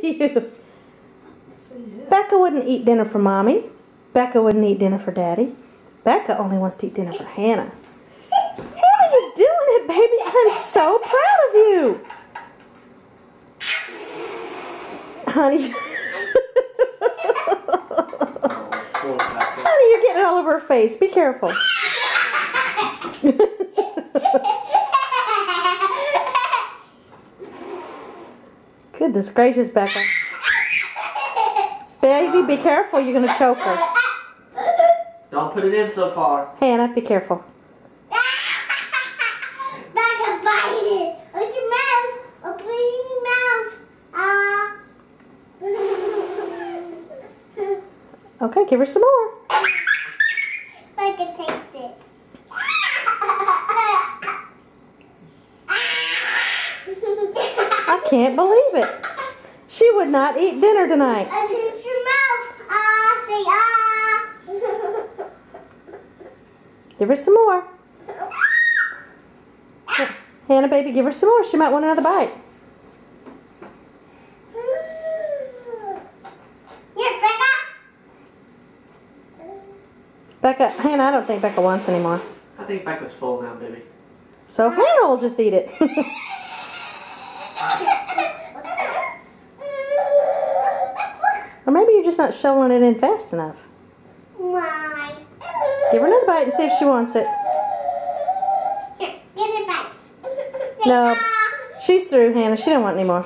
you. Becca wouldn't eat dinner for Mommy. Becca wouldn't eat dinner for Daddy. Becca only wants to eat dinner for Hannah. How are you doing it, baby? I'm so proud of you. Honey. Honey, you're getting it all over her face. Be careful. Goodness gracious, Becca. Baby, be careful. You're going to choke her. Don't put it in so far. Hannah, be careful. Becca, bite it. Open your mouth. Open your mouth. Okay, give her some more. Becca, taste it. I can't believe it. She would not eat dinner tonight. Open your mouth. Say Give her some more. Hannah, baby, give her some more. She might want another bite. Here, Becca. Becca, Hannah, I don't think Becca wants any more. I think Becca's full now, baby. So Hannah will just eat it. Or maybe you're just not shoveling it in fast enough. Why? Give her another bite and see if she wants it. Here, get it back. No, she's through, Hannah. She don't want any more.